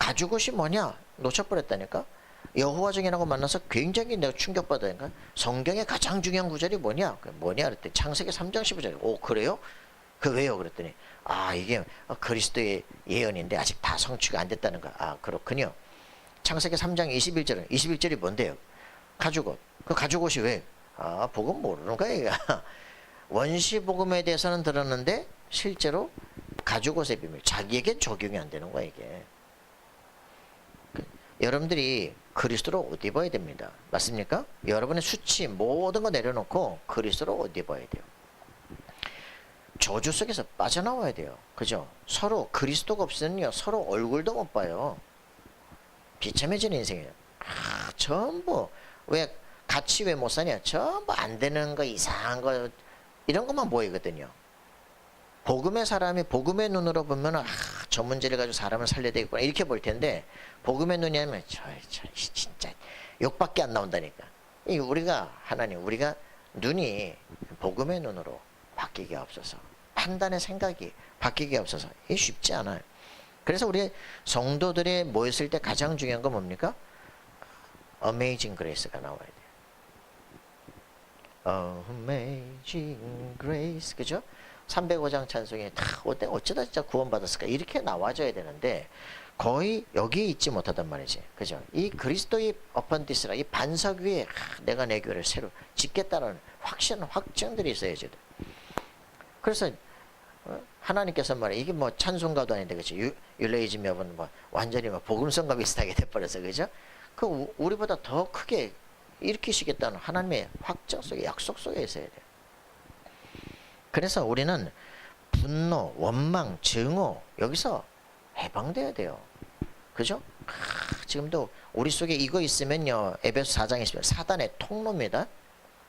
가죽옷이 뭐냐? 놓쳐버렸다니까. 여호와정이라고 만나서 굉장히 내가 충격받으니까 성경의 가장 중요한 구절이 뭐냐? 뭐냐 그랬더니 창세기 3장 15절. 오 그래요? 그 왜요? 그랬더니 이게 그리스도의 예언인데 아직 다 성취가 안 됐다는 거. 그렇군요. 창세기 3장 21절이 뭔데요? 가죽옷. 그 가죽옷이 왜? 복음 모르는 거야 이거. 원시 복음에 대해서는 들었는데 실제로 가죽옷의 비밀 자기에게 적용이 안 되는 거야 이게. 여러분들이 그리스도로 옷 입어야 됩니다. 맞습니까? 여러분의 수치 모든 거 내려놓고 그리스도로 옷 입어야 돼요. 저주 속에서 빠져나와야 돼요. 그죠? 서로 그리스도가 없으면요 서로 얼굴도 못 봐요. 비참해지는 인생이에요. 전부 왜 같이 왜 못 사냐? 전부 안 되는 거 이상한 거 이런 것만 보이거든요. 복음의 사람이 복음의 눈으로 보면 저 문제를 가지고 사람을 살려야 되겠구나 이렇게 볼 텐데 복음의 눈이 하면 진짜 욕밖에 안 나온다니까. 우리가 하나님 우리가 눈이 복음의 눈으로 바뀌게 없어서 판단의 생각이 바뀌게 없어서 이게 쉽지 않아요. 그래서 우리 성도들이 모였을 때 가장 중요한 건 뭡니까? Amazing Grace가 나와야 돼요. Amazing Grace 그죠? 305장 찬송에 어쩌다 진짜 구원받았을까 이렇게 나와줘야 되는데 거의 여기에 있지 못하단 말이지. 그죠? 이 그리스도의 어펀디스라 이 반석 위에 내가 내 교회를 새로 짓겠다는 확증들이 있어야지. 그래서 하나님께서 말이야 이게 뭐 찬송가도 아닌데 그죠? 율레이즘업은 뭐 완전히 복음성과 비슷하게 돼버려서 그죠? 그 우리보다 더 크게 일으키시겠다는 하나님의 확정 속에 약속 속에 있어야 돼요. 그래서 우리는 분노, 원망, 증오 여기서 해방돼야 돼요. 그죠? 지금도 우리 속에 이거 있으면요 에베소 4장에 있으면 사단의 통로입니다.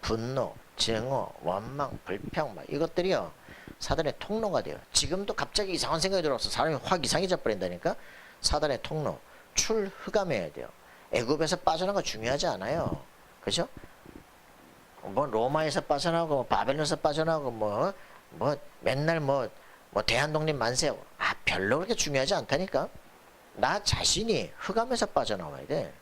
분노, 증오, 원망, 불평 이것들이요 사단의 통로가 돼요. 지금도 갑자기 이상한 생각이 들어서 사람이 확 이상해져 버린다니까. 사단의 통로 출흑암해야 돼요. 애굽에서 빠져나간 거 중요하지 않아요. 그죠? 뭐 로마에서 빠져나오고 바벨론에서 빠져나오고 뭐 맨날 대한독립 만세 별로 그렇게 중요하지 않다니까. 나 자신이 흑암에서 빠져나와야 돼.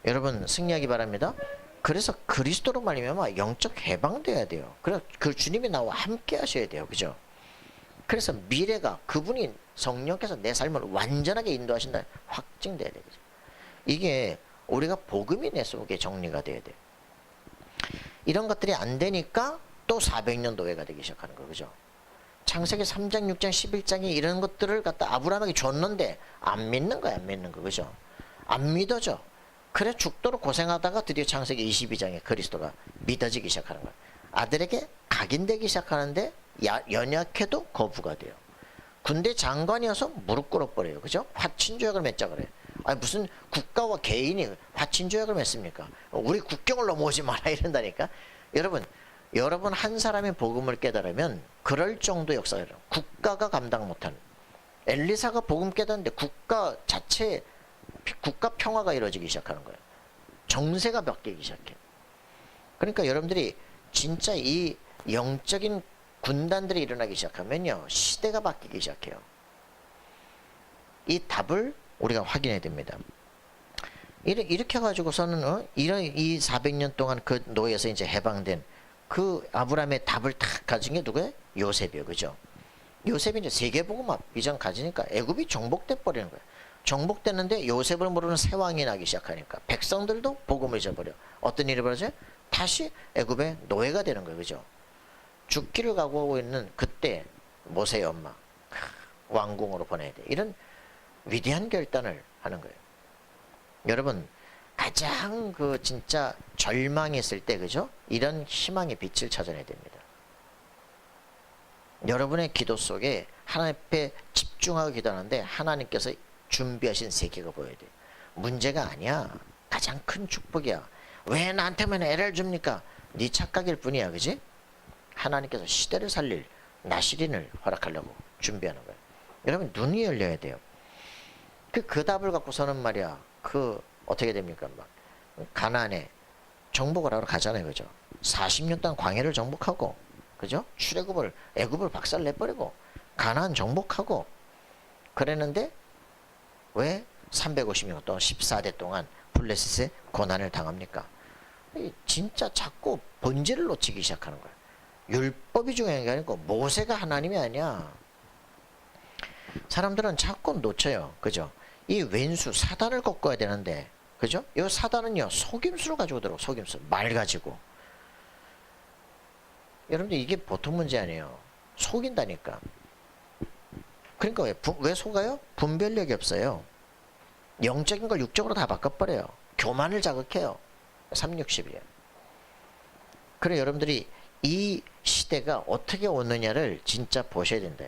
여러분 승리하기 바랍니다. 그래서 그리스도로 말미암아 영적 해방돼야 돼요. 그래서 그 주님이 나와 함께 하셔야 돼요. 그죠? 그래서 미래가 그분이 성령께서 내 삶을 완전하게 인도하신다 확증돼야 돼요. 그죠? 이게 우리가 복음이 내 속에 정리가 돼야 돼요. 이런 것들이 안 되니까 또 400년 노예가 되기 시작하는 거예요. 그죠? 창세기 3장, 6장, 11장에 이런 것들을 갖다 아브라함에게 줬는데 안 믿는 거야. 안 믿는 거. 그죠? 안 믿어져. 그래 죽도록 고생하다가 드디어 창세기 22장에 그리스도가 믿어지기 시작하는 거야. 아들에게 각인되기 시작하는데 연약해도 거부가 돼요. 군대 장관이어서 무릎 꿇어버려요. 그죠? 화친조약을 맺자 그래. 무슨 국가와 개인이 화친조약을 맺습니까? 우리 국경을 넘어오지 마라 이런다니까. 여러분 한 사람의 복음을 깨달으면 그럴 정도 역사가 일어나요. 국가가 감당 못하는. 엘리사가 복음 깨달았는데 국가 자체 국가 평화가 이루어지기 시작하는 거예요. 정세가 바뀌기 시작해요. 그러니까 여러분들이 진짜 이 영적인 군단들이 일어나기 시작하면요 시대가 바뀌기 시작해요. 이 답을 우리가 확인해야 됩니다. 이렇게 해가지고서는 이 400년 동안 그 노예에서 이제 해방된 그 아브라함의 답을 딱 가진 게 누구예요? 요셉이요. 그죠? 요셉이 이제 세계복음화 비전 가지니까 애굽이 정복돼 버리는 거예요. 정복됐는데 요셉을 모르는 새 왕이 나기 시작하니까 백성들도 복음을 잊어버려. 어떤 일이 벌어져요? 다시 애굽의 노예가 되는 거예요. 그죠? 죽기를 각오하고 있는 그때 모세의 엄마 왕궁으로 보내야 돼. 이런 위대한 결단을 하는 거예요. 여러분 가장 진짜 절망했을 때 그죠? 이런 희망의 빛을 찾아내야 됩니다. 여러분의 기도 속에 하나님 앞에 집중하고 기도하는데 하나님께서 준비하신 세계가 보여야 돼요. 문제가 아니야. 가장 큰 축복이야. 왜 나한테만 애를 줍니까? 네 착각일 뿐이야. 그지? 하나님께서 시대를 살릴 나시린을 허락하려고 준비하는 거예요. 여러분 눈이 열려야 돼요. 그 답을 갖고서는 말이야 어떻게 됩니까? 막 가나안에 정복을 하러 가잖아요. 그죠? 40년 동안 광야를 정복하고 그죠? 애굽을 박살내버리고 가나안 정복하고 그랬는데 왜 350년 동안 14대 동안 블레셋의 고난을 당합니까? 진짜 자꾸 본질을 놓치기 시작하는 거야. 율법이 중요한 게 아니고 모세가 하나님이 아니야. 사람들은 자꾸 놓쳐요. 그죠? 이 왼수 사단을 꺾어야 되는데, 그죠? 이 사단은요 속임수를 가지고 들어. 속임수 말 가지고. 여러분들 이게 보통 문제 아니에요. 속인다니까. 그러니까 왜 속아요? 분별력이 없어요. 영적인 걸 육적으로 다 바꿔버려요. 교만을 자극해요. 360이에요. 그래 여러분들이 이 시대가 어떻게 오느냐를 진짜 보셔야 된다.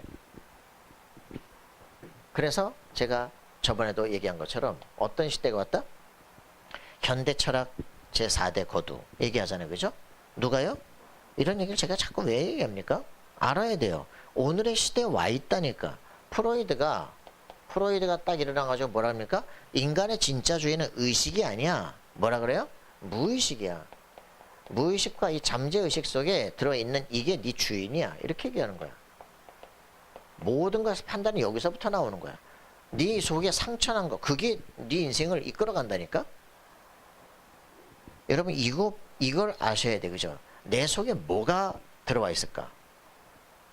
그래서 제가 저번에도 얘기한 것처럼 어떤 시대가 왔다? 현대철학 제4대 거두 얘기하잖아요. 그죠? 누가요? 이런 얘기를 제가 자꾸 왜 얘기합니까? 알아야 돼요. 오늘의 시대에 와 있다니까. 프로이드가 딱 일어나가지고 뭐라 합니까? 인간의 진짜 주인은 의식이 아니야. 뭐라 그래요? 무의식이야. 무의식과 이 잠재의식 속에 들어있는 이게 네 주인이야. 이렇게 얘기하는 거야. 모든 것의 판단이 여기서부터 나오는 거야. 네 속에 상처난 거, 그게 네 인생을 이끌어 간다니까? 여러분 이걸 아셔야 돼. 그죠? 내 속에 뭐가 들어와 있을까?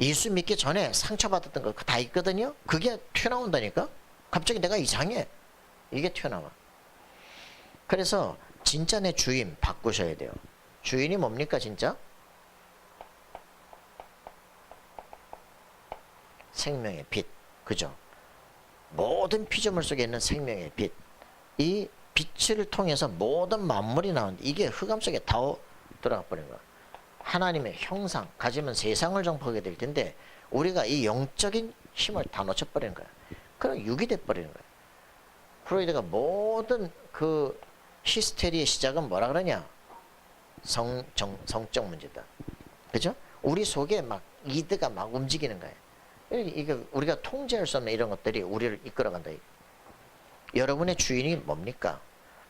예수 믿기 전에 상처받았던 거 다 있거든요. 그게 튀어나온다니까. 갑자기 내가 이상해. 이게 튀어나와. 그래서 진짜 내 주인 바꾸셔야 돼요. 주인이 뭡니까 진짜? 생명의 빛. 그죠? 모든 피조물 속에 있는 생명의 빛. 이 빛을 통해서 모든 만물이 나오는데 이게 흑암 속에 다 들어가 버린 거야. 하나님의 형상 가지면 세상을 정복하게 될 텐데 우리가 이 영적인 힘을 다 놓쳐버리는 거야. 그럼 육이 돼버리는 거야. 프로이드가 모든 그 히스테리의 시작은 뭐라 그러냐? 성적 문제다. 그죠? 우리 속에 막 이드가 막 움직이는 거야. 이게 우리가 통제할 수 없는 이런 것들이 우리를 이끌어간다. 여러분의 주인이 뭡니까?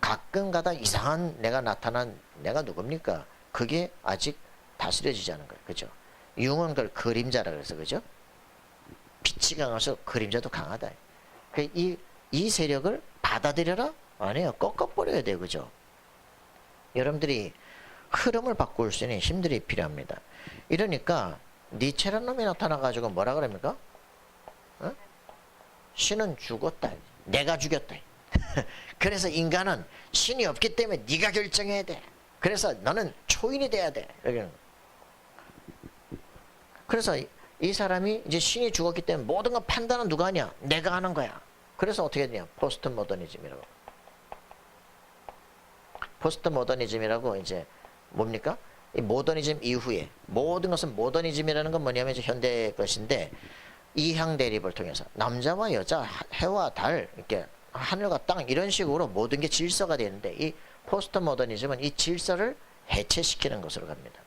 가끔 가다 이상한 내가 나타난 내가 누굽니까? 그게 아직 다스려지지 않은 거예요. 그죠? 융은 그걸 그림자라 그래서 그죠? 빛이 강해서 그림자도 강하다. 이 세력을 받아들여라? 아니에요. 꺾어버려야 돼요. 그죠? 여러분들이 흐름을 바꿀 수 있는 힘들이 필요합니다. 이러니까 니체라는 놈이 나타나가지고 뭐라 그럽니까? 어? 신은 죽었다. 내가 죽였다. 그래서 인간은 신이 없기 때문에 네가 결정해야 돼. 그래서 너는 초인이 돼야 돼. 그래서 이 사람이 이제 신이 죽었기 때문에 모든 거 판단은 누가 하냐? 내가 하는 거야. 그래서 어떻게 되냐? 포스트 모더니즘이라고. 포스트 모더니즘이라고 이제 뭡니까? 이 모더니즘 이후에 모든 것은 모더니즘이라는 건 뭐냐면 이제 현대 것인데 이항 대립을 통해서 남자와 여자, 해와 달, 이렇게 하늘과 땅 이런 식으로 모든 게 질서가 되는데 이 포스트 모더니즘은 이 질서를 해체시키는 것으로 갑니다.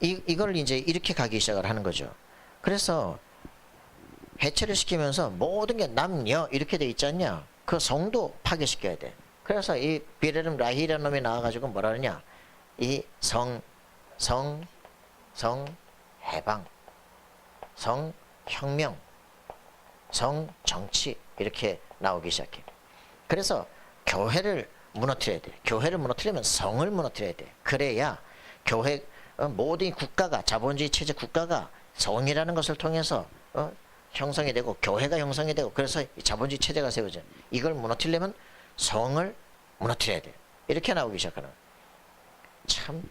이걸 이제 이렇게 가기 시작을 하는 거죠. 그래서 해체를 시키면서 모든 게 남녀 이렇게 돼 있지 않냐? 그 성도 파괴시켜야 돼. 그래서 이 비레름 라히라는 놈이 나와가지고 뭐라 그러냐? 이 해방, 혁명, 정치 이렇게 나오기 시작해. 그래서 교회를 무너뜨려야 돼. 교회를 무너뜨리면 성을 무너뜨려야 돼. 그래야 교회 모든 국가가 자본주의 체제 국가가 성이라는 것을 통해서 형성이 되고 교회가 형성이 되고 그래서 자본주의 체제가 세워져. 이걸 무너뜨리려면 성을 무너뜨려야 돼. 이렇게 나오기 시작하는. 참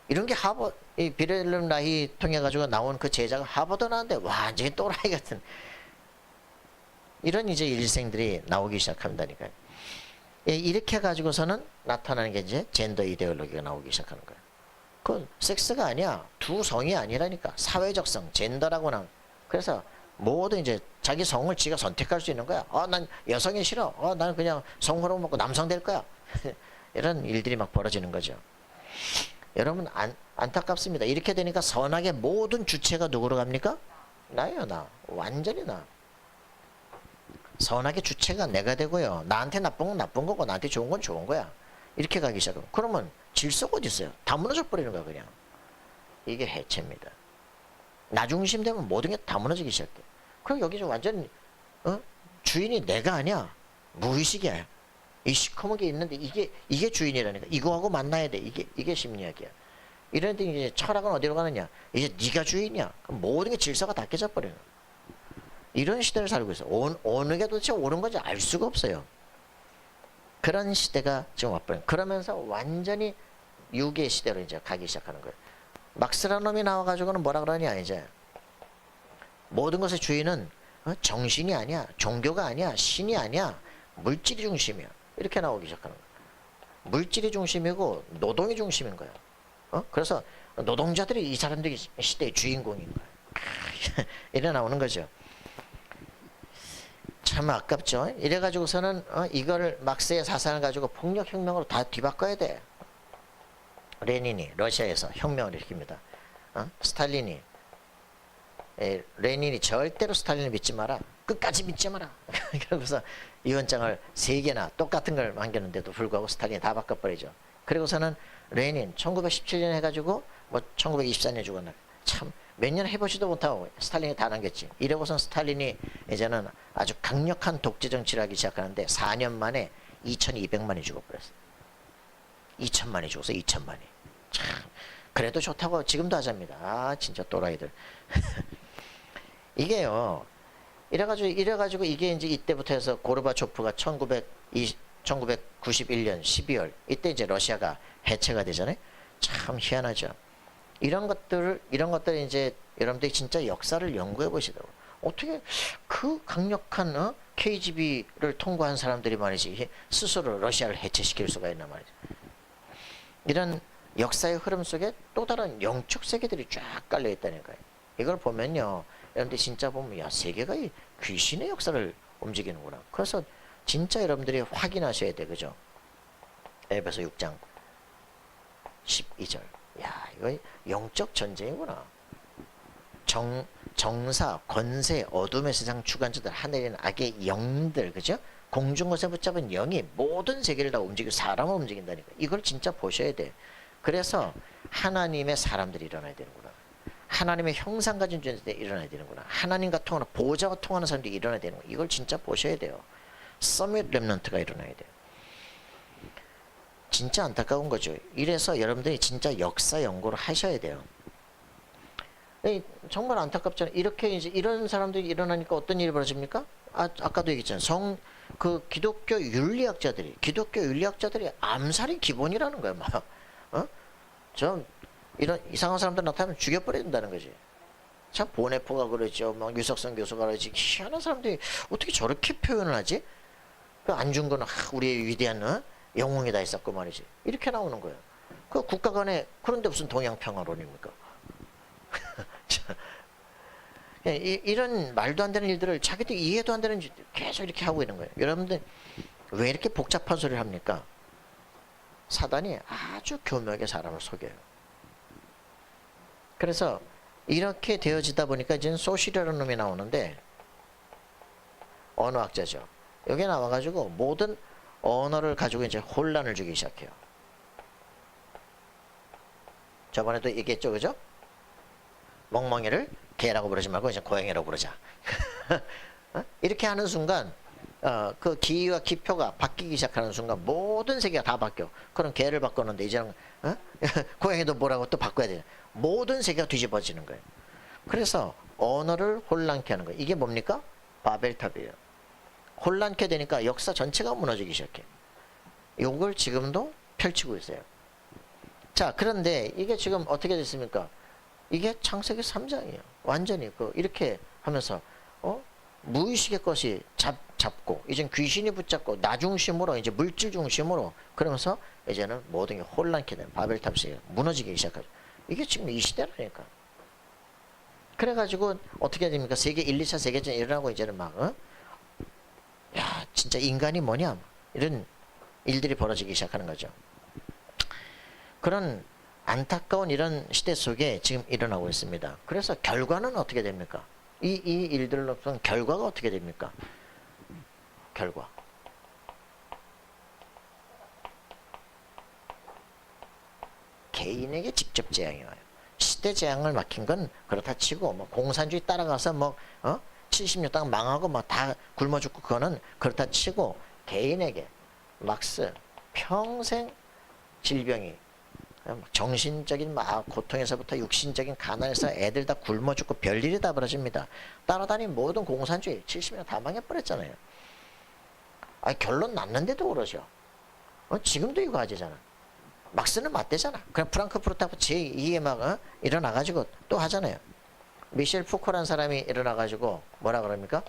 이런 게 이 비렐름 라히 통해 가지고 나온 그 제자가 하버드 나왔는데 완전히 또라이 같은 이런 이제 일생들이 나오기 시작한다니까요. 이렇게 가지고서는 나타나는 게 이제 젠더 이데올로기가 나오기 시작하는 거예요. 그건 섹스가 아니야. 두 성이 아니라니까. 사회적 성, 젠더라고는. 그래서 모든 이제 자기 성을 지가 선택할 수 있는 거야. 난 여성이 싫어. 나는 그냥 성호르몬 먹고 남성 될 거야. 이런 일들이 막 벌어지는 거죠. 여러분 안타깝습니다. 이렇게 되니까 선악의 모든 주체가 누구로 갑니까? 나예요. 나. 완전히 나. 선악의 주체가 내가 되고요. 나한테 나쁜 건 나쁜 거고 나한테 좋은 건 좋은 거야. 이렇게 가기 시작하면 그러면 질서가 어디 있어요? 다 무너져 버리는 거야 그냥. 이게 해체입니다. 나 중심 되면 모든 게 다 무너지기 시작해. 그럼 여기서 완전 주인이 내가 아니야. 무의식이야. 이 시커먼 게 있는데 이게 주인이라니까. 이거하고 만나야 돼. 이게 심리학이야. 이런데 이제 철학은 어디로 가느냐? 이제 네가 주인이야. 그럼 모든 게 질서가 다 깨져 버리는. 이런 시대를 살고 있어. 어느 게 도대체 옳은 건지 알 수가 없어요. 그런 시대가 지금 와버린. 그러면서 완전히 유괴 시대로 이제 가기 시작하는 거예요. 막스라는 놈이 나와가지고는 뭐라 그러냐 이제 모든 것의 주인은 정신이 아니야, 종교가 아니야, 신이 아니야, 물질이 중심이야. 이렇게 나오기 시작하는 거야. 물질이 중심이고 노동이 중심인 거야. 그래서 노동자들이 이 사람들이 시대의 주인공인 거야. 이래 나오는 거죠. 참 아깝죠. 이래가지고서는 이걸 막스의 사상을 가지고 폭력혁명으로 다 뒤바꿔야 돼. 레닌이 러시아에서 혁명을 일으킵니다. 스탈린이 레닌이 절대로 스탈린을 믿지 마라. 끝까지 믿지 마라. 그러고서 유언장을 3개나 똑같은 걸 남겼는데도 불구하고 스탈린이 다 바꿔버리죠. 그리고서는 레닌 1917년 해가지고 뭐 1924년에 죽었나. 참 몇 년 해보지도 못하고 스탈린이 다 남겼지. 이러고선 스탈린이 이제는 아주 강력한 독재 정치를 하기 시작하는데 4년 만에 2200만이 죽어버렸어요. 2000만이 죽었어. 2000만이. 참 그래도 좋다고 지금도 하자입니다. 아 진짜 또라이들. 이게요. 이래가지고 이게 이제 이때부터 해서 고르바초프가 1991년 12월 이때 이제 러시아가 해체가 되잖아요. 참 희한하죠. 이런 것들 이제 여러분들이 진짜 역사를 연구해 보시더라고. 어떻게 그 강력한 KGB를 통과한 사람들이 말이지 스스로 러시아를 해체시킬 수가 있나 말이지. 이런 역사의 흐름 속에 또 다른 영적 세계들이 쫙 깔려 있다니까요. 이걸 보면요, 여러분들 진짜 보면 야 세계가 이 귀신의 역사를 움직이는구나. 그래서 진짜 여러분들이 확인하셔야 돼, 그죠? 에베소 6장 12절. 야 이거 영적 전쟁이구나. 정사, 권세, 어둠의 세상 주관자들, 하늘에 있는 악의 영들, 그죠? 공중 것에 붙잡은 영이 모든 세계를 다 움직이고 사람을 움직인다니까. 이걸 진짜 보셔야 돼. 그래서 하나님의 사람들이 일어나야 되는구나. 하나님의 형상 가진 존재들이 일어나야 되는구나. 하나님과 통하는 보좌와 통하는 사람들이 일어나야 되는구나. 이걸 진짜 보셔야 돼요. 서밋 렘넌트가 일어나야 돼요. 진짜 안타까운 거죠. 이래서 여러분들이 진짜 역사 연구를 하셔야 돼요. 정말 안타깝잖아요. 이렇게 이제 이런 사람들이 일어나니까 어떤 일이 벌어집니까? 아까도 얘기했잖아요. 기독교 윤리학자들이 암살이 기본이라는 거야, 막. 좀 이런 이상한 사람들 나타나면 죽여버려야 된다는 거지. 참 보네포가 그러죠. 막 유석선 교수가 그러지. 희한한 사람들이 어떻게 저렇게 표현을 하지? 그 안중근은 우리의 위대한 영웅이다 했었고 말이지. 이렇게 나오는 거예요. 그 국가 간에 그런데 무슨 동양평화론입니까? 이런 말도 안 되는 일들을 자기들 이해도 안 되는 일들 계속 이렇게 하고 있는 거예요. 여러분들 왜 이렇게 복잡한 소리를 합니까? 사단이 아주 교묘하게 사람을 속여요. 그래서 이렇게 되어지다 보니까 이제 소시라는 놈이 나오는데 언어학자죠. 여기 나와가지고 모든 언어를 가지고 이제 혼란을 주기 시작해요. 저번에도 얘기했죠, 그죠? 멍멍이를 개라고 부르지 말고 이제 고양이라고 부르자. 이렇게 하는 순간 그 기와 기표가 바뀌기 시작하는 순간 모든 세계가 다 바뀌어. 그럼 개를 바꿨는데 이제는 고양이도 뭐라고 또 바꿔야 돼. 모든 세계가 뒤집어지는 거예요. 그래서 언어를 혼란케 하는 거예요. 이게 뭡니까? 바벨탑이에요. 혼란케 되니까 역사 전체가 무너지기 시작해. 이걸 지금도 펼치고 있어요. 자, 그런데 이게 지금 어떻게 됐습니까? 이게 창세기 3장이에요. 완전히 이렇게 하면서 무의식의 것이 잡고 이젠 귀신이 붙잡고 나 중심으로 이제 물질 중심으로 그러면서 이제는 모든 게 혼란케 되는 바벨탑이 무너지기 시작하죠. 이게 지금 이 시대라니까. 그래가지고 어떻게 됩니까? 세계 1, 2차 세계전이 일어나고 이제는 막 야 진짜 인간이 뭐냐 이런 일들이 벌어지기 시작하는 거죠. 그런 안타까운 이런 시대 속에 지금 일어나고 있습니다. 그래서 결과는 어떻게 됩니까? 이 일들로선 결과가 어떻게 됩니까? 결과. 개인에게 직접 재앙이 와요. 시대 재앙을 막힌 건 그렇다 치고 뭐 공산주의 따라가서 뭐 70년 동안 망하고 뭐 다 굶어 죽고 그거는 그렇다 치고 개인에게 막스 평생 질병이 정신적인 막 고통에서부터 육신적인 가난에서 애들 다 굶어 죽고 별일이 다 벌어집니다. 따라다니는 모든 공산주의 70년 다 망해버렸잖아요. 결론 났는데도 그러죠. 지금도 이거 하지잖아. 막스는 맞대잖아. 그냥 프랑크푸르트하고 제2에 막 일어나가지고 또 하잖아요. 미셸 푸코라는 사람이 일어나가지고 뭐라 그럽니까?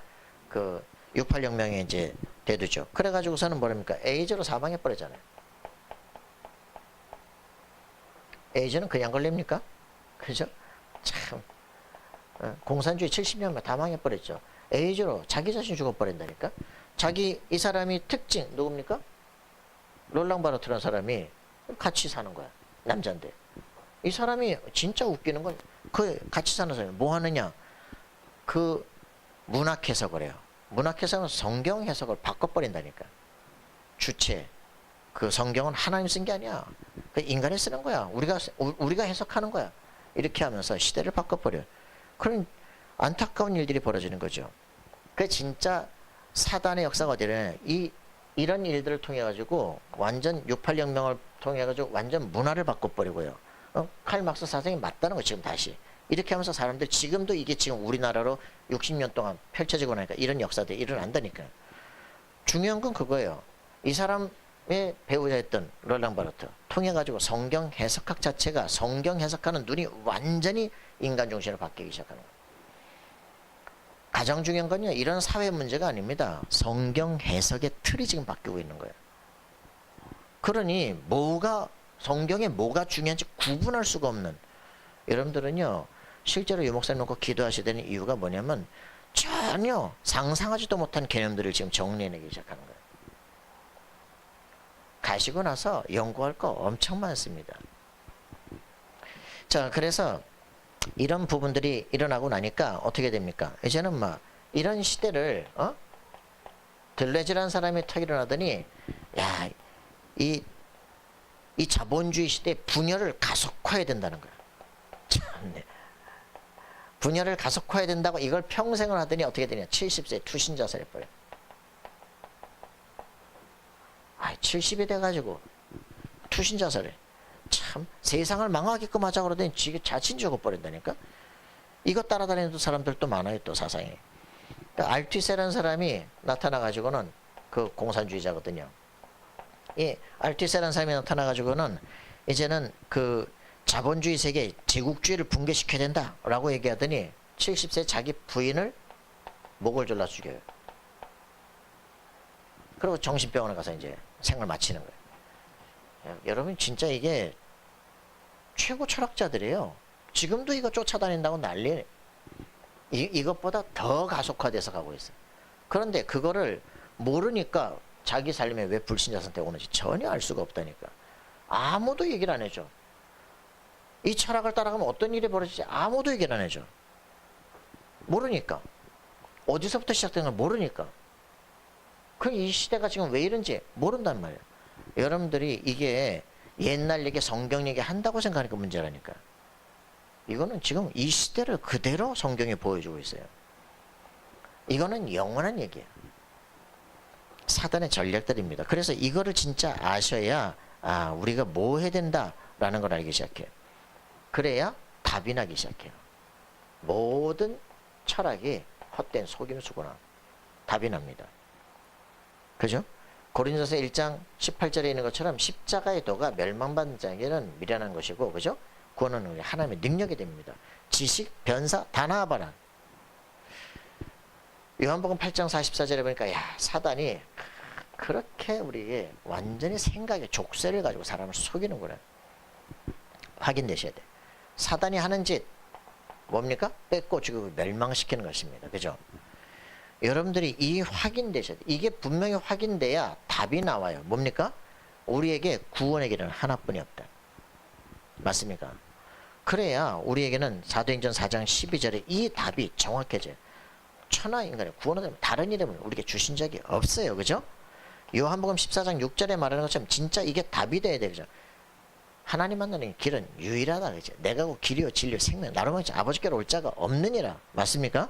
그 68혁명에 이제 대두죠. 그래가지고서는 뭐랍니까? 에이즈로 사망해버렸잖아요. 에이즈는 그냥 걸립니까? 그죠? 참 공산주의 70년만 다 망해버렸죠. 에이즈로 자기 자신 죽어버린다니까. 이 사람이 특징 누굽니까? 롤랑 바르트라는 사람이 같이 사는 거야. 남자인데. 이 사람이 진짜 웃기는 건 그 같이 사는 사람이 뭐 하느냐? 그 문학 해석을 해요. 문학 해석은 성경 해석을 바꿔버린다니까. 주체. 그 성경은 하나님 쓴 게 아니야. 그 인간이 쓰는 거야. 우리가 해석하는 거야. 이렇게 하면서 시대를 바꿔버려. 그런 안타까운 일들이 벌어지는 거죠. 그 진짜 사단의 역사가 어디래? 이런 일들을 통해 가지고 완전 68혁명을 통해 가지고 완전 문화를 바꿔버리고요. 칼 막스 사상이 맞다는 거 지금 다시 이렇게 하면서 사람들 지금도 이게 지금 우리나라로 60년 동안 펼쳐지고 나니까 이런 역사들이 일어난다니까. 중요한 건 그거예요. 이 사람의 배우자였던 롤랑 바르트 통해 가지고 성경 해석학 자체가 성경 해석하는 눈이 완전히 인간 중심으로 바뀌기 시작하는 거예요. 가장 중요한 건요, 이런 사회 문제가 아닙니다. 성경 해석의 틀이 지금 바뀌고 있는 거예요. 그러니 성경에 뭐가 중요한지 구분할 수가 없는, 여러분들은요 실제로 유 목사님 놓고 기도하시는 이유가 뭐냐면 전혀 상상하지도 못한 개념들을 지금 정리해내기 시작하는 거예요. 가시고 나서 연구할 거 엄청 많습니다. 자, 그래서 이런 부분들이 일어나고 나니까 어떻게 됩니까? 이제는 막 이런 시대를 들레즈라는 사람이 탁 일어나더니 야, 이 자본주의 시대 분열을 가속화해야 된다는 거야. 참네. 분열을 가속화해야 된다고 이걸 평생을 하더니 어떻게 되냐? 70세에 투신자살해 버려. 70이 돼가지고 투신자살해. 참 세상을 망하게끔 하자 그러더니 지가 자신 죽어버린다니까. 이거 따라다니는 사람들도 많아요. 또 사상에. 그러니까 알투세라는 사람이 나타나가지고는 그 공산주의자거든요. 이 알투세라는 사람이 나타나가지고는 이제는 그 자본주의 세계 제국주의를 붕괴시켜야 된다라고 얘기하더니 70세 자기 부인을 목을 졸라 죽여요. 그리고 정신병원에 가서 이제 생을 마치는 거예요. 여러분 진짜 이게 최고 철학자들이에요. 지금도 이거 쫓아다닌다고 난리. 이것보다 더 가속화돼서 가고 있어요. 그런데 그거를 모르니까 자기 삶에 왜 불신자 선택이 오는지 전혀 알 수가 없다니까. 아무도 얘기를 안 해줘. 이 철학을 따라가면 어떤 일이 벌어질지 아무도 얘기를 안 해줘. 모르니까. 어디서부터 시작된 걸 모르니까. 그럼 이 시대가 지금 왜 이런지 모른단 말이에요. 여러분들이 이게 옛날 얘기, 성경 얘기 한다고 생각하니까 문제라니까. 이거는 지금 이 시대를 그대로 성경이 보여주고 있어요. 이거는 영원한 얘기예요. 사단의 전략들입니다. 그래서 이거를 진짜 아셔야 우리가 뭐 해야 된다라는 걸 알기 시작해요. 그래야 답이 나기 시작해요. 모든 철학이 헛된 속임수구나. 답이 납니다. 그죠? 고린도서 1장 18절에 있는 것처럼 십자가의 도가 멸망받는 자에게는 미련한 것이고, 그죠? 구원은 하나님의 능력이 됩니다. 지식, 변사 다 나와봐라. 요한복음 8장 44절에 보니까 사단이 그렇게 우리에게 완전히 생각의 족쇄를 가지고 사람을 속이는구나. 확인되셔야 돼. 사단이 하는 짓 뭡니까? 뺏고 죽이고 멸망시키는 것입니다. 그죠? 여러분들이 이 확인되셔야 돼. 이게 분명히 확인돼야 답이 나와요. 뭡니까? 우리에게 구원의 길은 하나뿐이 없다. 맞습니까? 그래야 우리에게는 사도행전 4장 12절에 이 답이 정확해져요. 천하 인간의 구원을 되면 다른 이름을 우리에게 주신 적이 없어요. 그죠? 요한복음 14장 6절에 말하는 것처럼 진짜 이게 답이 돼야 되죠. 하나님 만나는 길은 유일하다 그죠. 내가 그 길이요 진리요 생명 나로 말지 아버지께로 올 자가 없느니라. 맞습니까?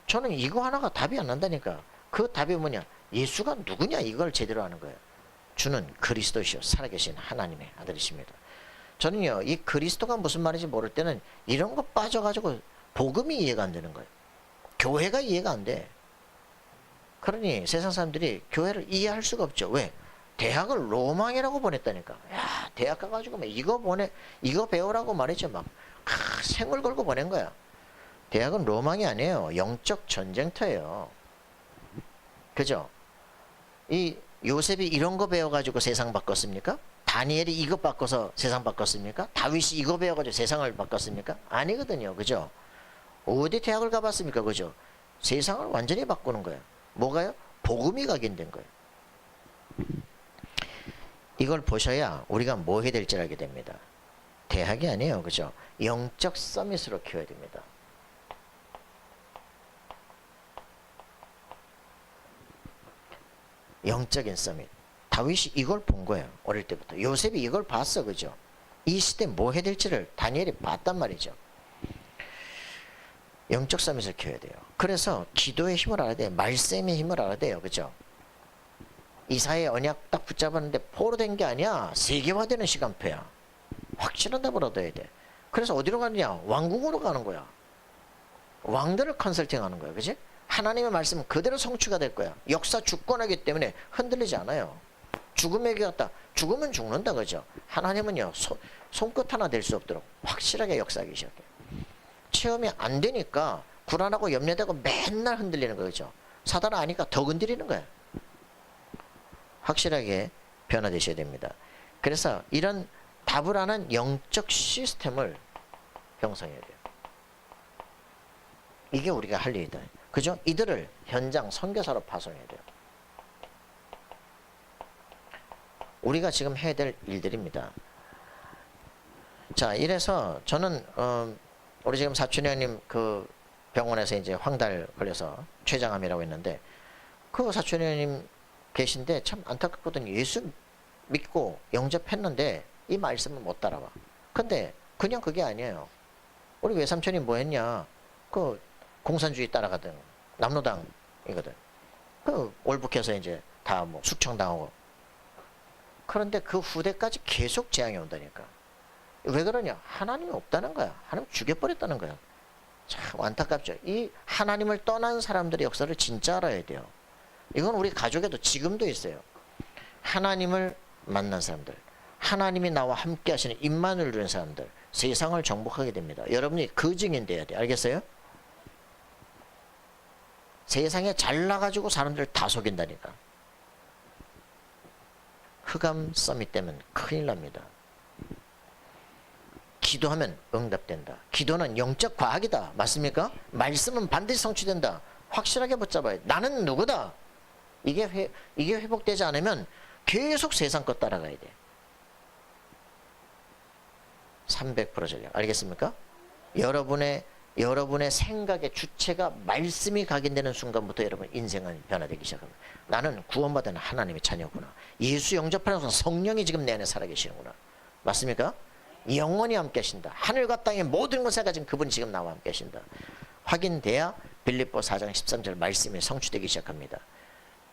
저는 이거 하나가 답이 안 난다니까. 그 답이 뭐냐? 예수가 누구냐 이걸 제대로 아는 거예요. 주는 그리스도시요 살아계신 하나님의 아들이십니다. 저는요 이 그리스도가 무슨 말인지 모를 때는 이런 거 빠져가지고 복음이 이해가 안 되는 거예요. 교회가 이해가 안 돼. 그러니 세상 사람들이 교회를 이해할 수가 없죠. 왜? 대학을 로망이라고 보냈다니까. 야, 대학 가가지고 막 이거 배우라고 말이죠. 막 생을 걸고 보낸 거야. 대학은 로망이 아니에요. 영적 전쟁터예요. 그죠? 이 요셉이 이런 거 배워가지고 세상 바꿨습니까? 다니엘이 이거 바꿔서 세상 바꿨습니까? 다윗이 이거 배워가지고 세상을 바꿨습니까? 아니거든요. 그죠? 어디 대학을 가봤습니까? 그죠? 세상을 완전히 바꾸는 거예요. 뭐가요? 복음이 각인된 거예요. 이걸 보셔야 우리가 뭐 해야 될지 알게 됩니다. 대학이 아니에요. 그죠? 영적 서밋으로 키워야 됩니다. 영적인 서밋. 다윗이 이걸 본 거예요. 어릴 때부터. 요셉이 이걸 봤어. 그죠? 이 시대 뭐 해야 될지를 다니엘이 봤단 말이죠. 영적 서밋을 키워야 돼요. 그래서 기도의 힘을 알아야 돼요. 말씀의 힘을 알아야 돼요. 그죠? 이사의 언약 딱 붙잡았는데 포로 된 게 아니야. 세계화되는 시간표야. 확실한 답을 얻어야 돼. 그래서 어디로 가느냐? 왕국으로 가는 거야. 왕들을 컨설팅하는 거야. 그지? 하나님의 말씀은 그대로 성취가 될 거야. 역사 주권하기 때문에 흔들리지 않아요. 죽음에게 갔다. 죽으면 죽는다. 그죠? 하나님은요. 손끝 하나 될 수 없도록 확실하게 역사하기 시작해. 체험이 안 되니까 불안하고 염려되고 맨날 흔들리는 거죠. 사단은 아니까 더 흔들리는 거야. 확실하게 변화되셔야 됩니다. 그래서 이런 답을 아는 영적 시스템을 형성해야 돼요. 이게 우리가 할 일이다. 그죠? 이들을 현장 선교사로 파송해야 돼요. 우리가 지금 해야 될 일들입니다. 자, 이래서 저는 우리 지금 사촌 형님 그 병원에서 이제 황달 걸려서 췌장암이라고 했는데 그 사촌 형님 계신데 참 안타깝거든요. 예수 믿고 영접했는데 이 말씀을 못 따라와. 근데 그냥 그게 아니에요. 우리 외삼촌이 뭐 했냐? 그 공산주의 따라가던 남로당이거든. 그 올북해서 이제 다 뭐 숙청당하고. 그런데 그 후대까지 계속 재앙이 온다니까. 왜 그러냐? 하나님이 없다는 거야. 하나님 죽여버렸다는 거야. 참 안타깝죠. 이 하나님을 떠난 사람들의 역사를 진짜 알아야 돼요. 이건 우리 가족에도 지금도 있어요. 하나님을 만난 사람들, 하나님이 나와 함께 하시는 임만을 누린 사람들, 세상을 정복하게 됩니다. 여러분이 그 증인 돼야 돼. 알겠어요? 세상에 잘나가지고 사람들 다 속인다니까. 흑암 서밋 때면 큰일 납니다. 기도하면 응답된다. 기도는 영적 과학이다. 맞습니까? 말씀은 반드시 성취된다. 확실하게 붙잡아야 돼. 나는 누구다. 이게 회복되지 않으면 계속 세상 것 따라가야 돼. 300% 전략. 알겠습니까? 여러분의 생각의 주체가 말씀이 각인되는 순간부터 여러분 인생은 변화되기 시작합니다. 나는 구원받은 하나님의 자녀구나. 예수 영접하는 순간 성령이 지금 내 안에 살아계시는구나. 맞습니까? 영원히 함께 하신다. 하늘과 땅의 모든 것에 가진 그분이 지금 나와 함께 하신다. 확인돼야 빌립보 4장 13절 말씀이 성취되기 시작합니다.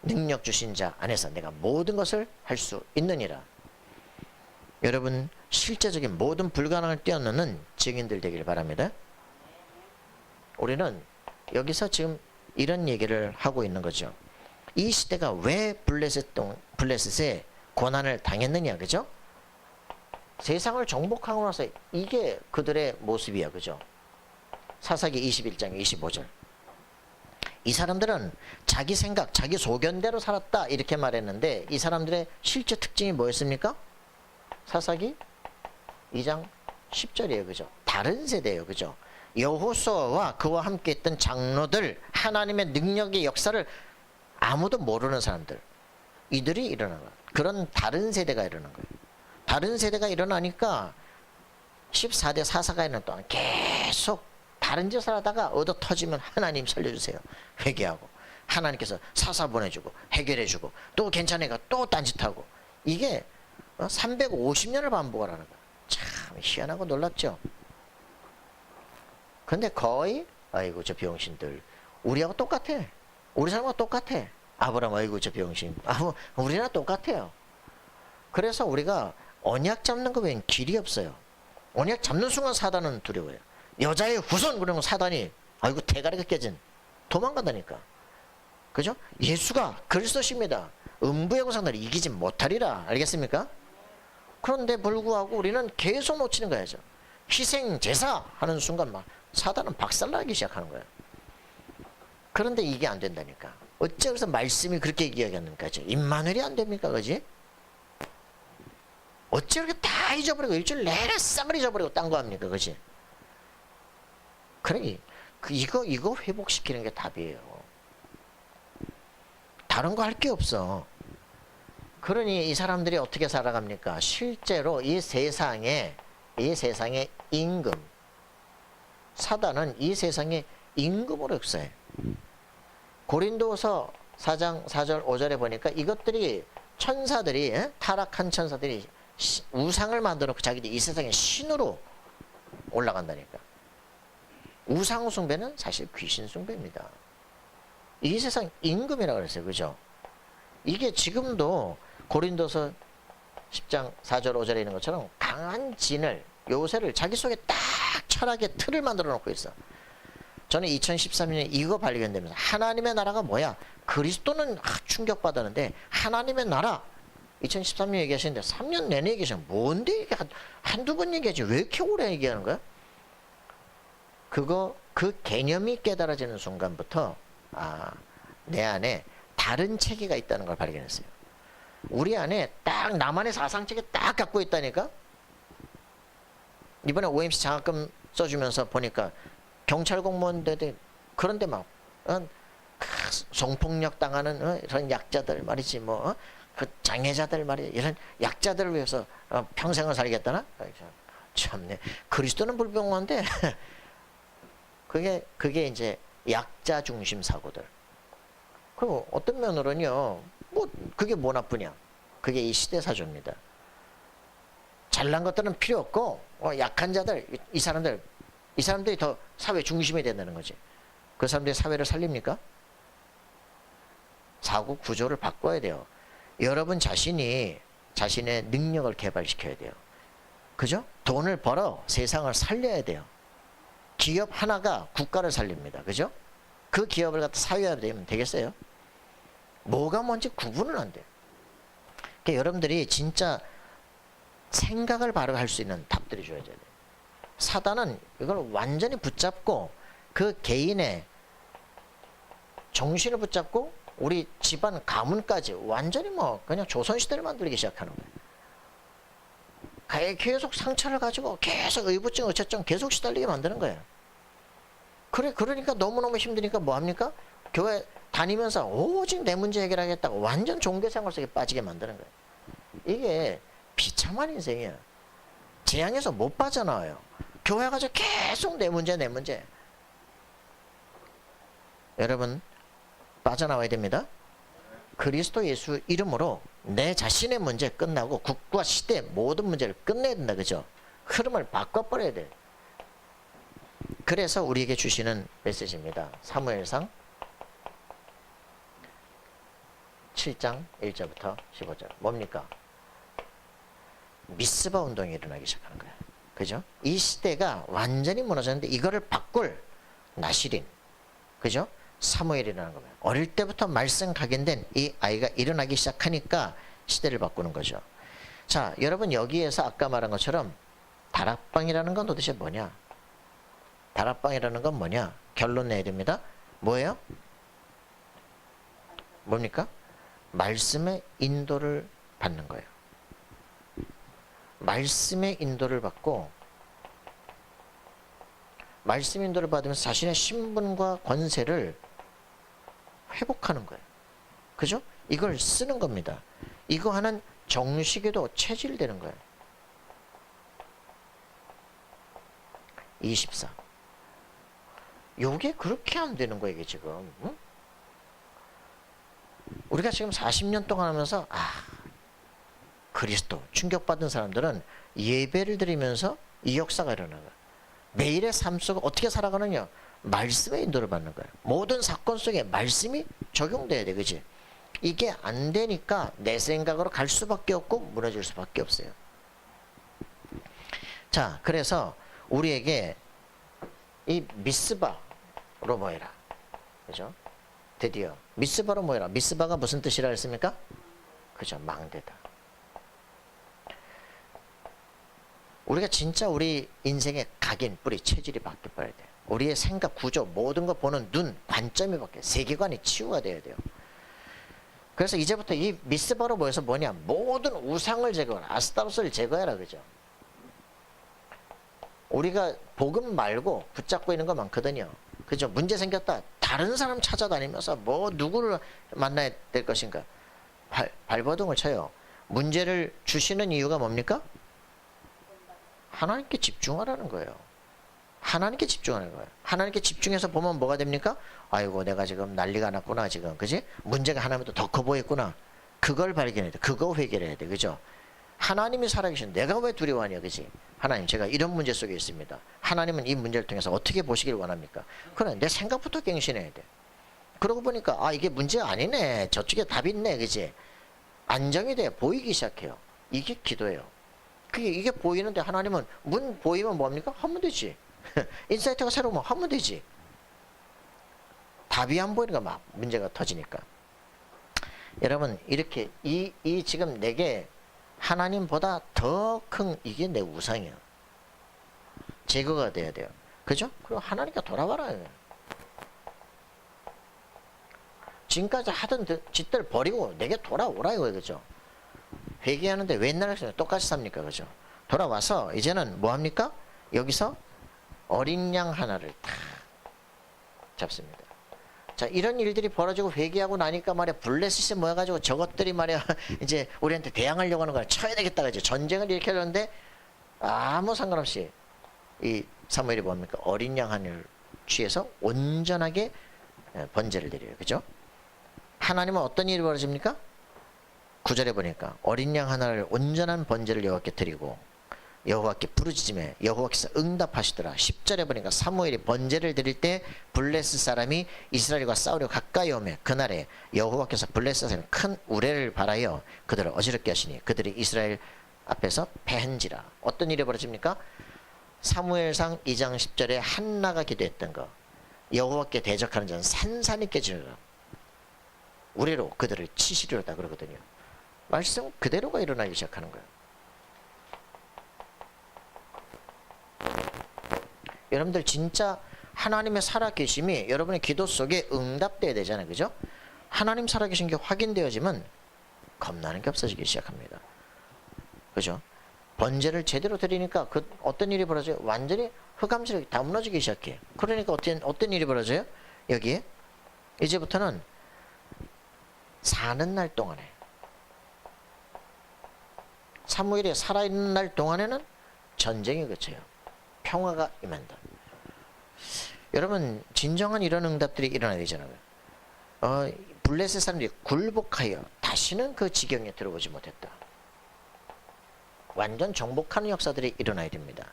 능력 주신 자 안에서 내가 모든 것을 할 수 있느니라. 여러분 실제적인 모든 불가능을 뛰어넘는 증인들 되길 바랍니다. 우리는 여기서 지금 이런 얘기를 하고 있는 거죠. 이 시대가 왜 블레셋의 고난을 당했느냐. 그죠? 세상을 정복하고 나서 이게 그들의 모습이야. 그죠? 사사기 21장 25절. 이 사람들은 자기 생각, 자기 소견대로 살았다 이렇게 말했는데 이 사람들의 실제 특징이 뭐였습니까? 사사기 2장 10절이에요. 그죠? 다른 세대예요. 그죠? 여호수아와 그와 함께 있던 장로들, 하나님의 능력의 역사를 아무도 모르는 사람들, 이들이 일어나는 거예요. 그런 다른 세대가 일어나는 거예요. 다른 세대가 일어나니까 14대 사사가 있는 동안 계속 다른 짓을 하다가 얻어 터지면 하나님 살려주세요. 회개하고 하나님께서 사사 보내주고 해결해주고 또 괜찮으니까 또 딴짓하고. 이게 350년을 반복을 하는 거야. 참 희한하고 놀랍죠. 근데 거의 아이고 저 병신들 우리하고 똑같아. 우리 사람과 똑같아. 아브라함 아이고 저 병신. 우리랑 똑같아요. 그래서 우리가 언약 잡는 거 외엔 길이 없어요. 언약 잡는 순간 사단은 두려워요. 여자의 후손 그러면 사단이 아이고 대가리가 깨진 도망간다니까. 그죠? 예수가 그리스도십니다. 음부의 공산들을 이기지 못하리라. 알겠습니까? 그런데 불구하고 우리는 계속 놓치는 거야죠. 희생 제사 하는 순간 막 사단은 박살나기 시작하는 거예요. 그런데 이게 안 된다니까. 어째 그래서 말씀이 그렇게 이야기하는가? 임마누엘이 안 됩니까? 그지? 어째 그렇게 다 잊어버리고 일주일 내내 싹을 잊어버리고 딴 거 합니까? 그지? 그래, 이거 회복시키는 게 답이에요. 다른 거 할 게 없어. 그러니 이 사람들이 어떻게 살아갑니까? 실제로 이 세상의 임금, 사단은 이 세상의 임금으로 역사해. 고린도서 4장 4절 5절에 보니까 이것들이 천사들이 타락한 천사들이 우상을 만들어 놓고 자기들이 이 세상의 신으로 올라간다니까. 우상 숭배는 사실 귀신 숭배입니다. 이 세상 임금이라고 그랬어요. 그죠? 이게 지금도 고린도서 10장 4절 5절에 있는 것처럼 강한 진을 요새를 자기 속에 딱 철학의 틀을 만들어 놓고 있어. 저는 2013년에 이거 발견되면서 하나님의 나라가 뭐야? 그리스도는 충격받았는데 하나님의 나라 2013년 얘기하시는데 3년 내내 얘기하시면 뭔데 이게 한두 번 얘기하지 왜 이렇게 오래 얘기하는 거야? 그 개념이 깨달아지는 순간부터 내 안에 다른 체계가 있다는 걸 발견했어요. 우리 안에 딱 나만의 사상체계 딱 갖고 있다니까. 이번에 OMC 장학금 써주면서 보니까 경찰 공무원들 그런데 막 성폭력 당하는 이런 약자들 말이지 그 장애자들 말이야 이런 약자들을 위해서 평생을 살겠다나? 참네. 그리스도는 불평한데 그게 이제 약자 중심 사고들. 그리고 어떤 면으로는요, 그게 뭐 나쁘냐? 그게 이 시대 사조입니다. 잘난 것들은 필요 없고, 약한 자들, 이 사람들이 더 사회 중심이 된다는 거지. 그 사람들이 사회를 살립니까? 사고 구조를 바꿔야 돼요. 여러분 자신이 자신의 능력을 개발시켜야 돼요. 그죠? 돈을 벌어 세상을 살려야 돼요. 기업 하나가 국가를 살립니다. 그죠? 그 기업을 갖다 사유화되면 되겠어요? 뭐가 뭔지 구분은 안 돼요. 그러니까 여러분들이 진짜 생각을 바로 할 수 있는 답들이 줘야 돼요. 사단은 이걸 완전히 붙잡고 그 개인의 정신을 붙잡고 우리 집안 가문까지 완전히 그냥 조선시대를 만들기 시작하는 거예요. 계속 상처를 가지고 계속 의부증 어쨌든 계속 시달리게 만드는 거예요. 그러니까 너무너무 힘드니까 뭐 합니까? 교회 다니면서 오직 내 문제 해결하겠다고 완전 종교생활 속에 빠지게 만드는 거예요. 이게 비참한 인생이야. 재앙에서 못 빠져나와요. 교회 가서 계속 내 문제. 여러분 빠져나와야 됩니다. 그리스도 예수 이름으로 내 자신의 문제 끝나고 국가 시대 모든 문제를 끝내야 된다. 그죠? 흐름을 바꿔버려야 돼. 그래서 우리에게 주시는 메시지입니다. 사무엘상 7장 1절부터 15절. 뭡니까? 미스바 운동이 일어나기 시작하는 거야. 그죠? 이 시대가 완전히 무너졌는데 이거를 바꿀 나시린. 그죠? 사무엘이라는 겁니다. 어릴 때부터 말씀 각인된 이 아이가 일어나기 시작하니까 시대를 바꾸는 거죠. 자, 여러분 여기에서 아까 말한 것처럼 다락방이라는 건 도대체 뭐냐? 다락방이라는 건 뭐냐? 결론 내야 됩니다. 뭐예요? 뭡니까? 말씀의 인도를 받는 거예요. 말씀의 인도를 받고 말씀 인도를 받으면서 자신의 신분과 권세를 회복하는 거예요. 그죠? 이걸 쓰는 겁니다. 이거 하는 정식에도 체질되는 거예요. 24. 요게 그렇게 안 되는 거예요, 이게 지금. 응? 우리가 지금 40년 동안 하면서 그리스도 충격받은 사람들은 예배를 드리면서 이 역사가 일어나는 거예요. 매일의 삶 속에 어떻게 살아가느냐? 말씀의 인도를 받는 거예요. 모든 사건 속에 말씀이 적용돼야 돼, 그지? 이게 안 되니까 내 생각으로 갈 수밖에 없고 무너질 수밖에 없어요. 자, 그래서 우리에게 이 미스바로 모여라, 그죠? 드디어 미스바로 모여라. 미스바가 무슨 뜻이라 했습니까? 그죠? 망대다. 우리가 진짜 우리 인생의 각인, 뿌리, 체질이 바뀌어야 돼. 우리의 생각, 구조, 모든 거 보는 눈, 관점이 바뀌어. 세계관이 치유가 돼야 돼요. 그래서 이제부터 이 미스바로 모여서 뭐냐? 모든 우상을 제거하라. 아스타로스를 제거해라, 그죠? 우리가 복음 말고 붙잡고 있는 거 많거든요. 그죠? 문제 생겼다. 다른 사람 찾아다니면서 뭐 누구를 만나야 될 것인가? 발버둥을 쳐요. 문제를 주시는 이유가 뭡니까? 하나님께 집중하라는 거예요. 하나님께 집중하는 거예요. 하나님께 집중해서 보면 뭐가 됩니까? 아이고, 내가 지금 난리가 났구나, 지금. 그지? 문제가 하나보다 더 커 보였구나. 그걸 발견해야 돼. 그거 해결해야 돼. 그죠? 하나님이 살아계신 내가 왜 두려워하냐, 그지? 하나님, 제가 이런 문제 속에 있습니다. 하나님은 이 문제를 통해서 어떻게 보시길 원합니까? 그래, 내 생각부터 갱신해야 돼. 그러고 보니까, 아, 이게 문제가 아니네. 저쪽에 답이 있네, 그지? 안정이 돼. 보이기 시작해요. 이게 기도예요. 이게 보이는데 하나님은 문 보이면 뭐합니까? 하면 되지. 인사이트가 새로우면 하면 되지. 답이 안 보이니까 막 문제가 터지니까. 여러분, 이렇게 이 지금 내게 하나님보다 더 큰 이게 내 우상이야. 제거가 돼야 돼요. 그죠? 그리고 하나님께 돌아와라. 지금까지 하던 짓들 버리고 내게 돌아오라 이거예요. 그죠? 회개하는데 왜 옛날에 똑같이 삽니까? 그죠? 돌아와서 이제는 뭐합니까? 여기서 어린 양 하나를 탁 잡습니다. 자, 이런 일들이 벌어지고 회개하고 나니까 말이야, 블레셋이 모여가지고 저것들이 말이야, 이제 우리한테 대항하려고 하는 거야. 쳐야 되겠다. 그죠? 전쟁을 일으키려는데 아무 상관없이 이 사무엘이 뭡니까? 어린 양 하나를 취해서 온전하게 번제를 드려요. 그죠? 하나님은 어떤 일이 벌어집니까? 9절에 보니까 어린 양 하나를 온전한 번제를 여호와께 드리고 여호와께 부르짖음에 여호와께서 응답하시더라. 10절에 보니까 사무엘이 번제를 드릴 때 블레셋 사람이 이스라엘과 싸우려 가까이 오매 그날에 여호와께서 블레셋 사람이 큰 우레를 발하여 그들을 어지럽게 하시니 그들이 이스라엘 앞에서 패한지라. 어떤 일이 벌어집니까? 사무엘상 2장 10절에 한나가 기도했던 거, 여호와께 대적하는 자는 산산이 깨지리라. 우레로 그들을 치시리로다 그러거든요. 말씀 그대로가 일어나기 시작하는 거예요. 여러분들 진짜 하나님의 살아계심이 여러분의 기도 속에 응답돼야 되잖아요. 그죠? 하나님 살아계신 게 확인되어지면 겁나는 게 없어지기 시작합니다. 그죠? 번제를 제대로 드리니까 그 어떤 일이 벌어져요? 완전히 흑암질이 다 무너지기 시작해요. 그러니까 어떤 일이 벌어져요? 여기에 이제부터는 사는 날 동안에, 사무엘이 살아있는 날 동안에는 전쟁이 그쳐요. 평화가 임한다. 여러분, 진정한 이런 응답들이 일어나야 되잖아요. 블레셋 사람들이 굴복하여 다시는 그 지경에 들어오지 못했다. 완전 정복하는 역사들이 일어나야 됩니다.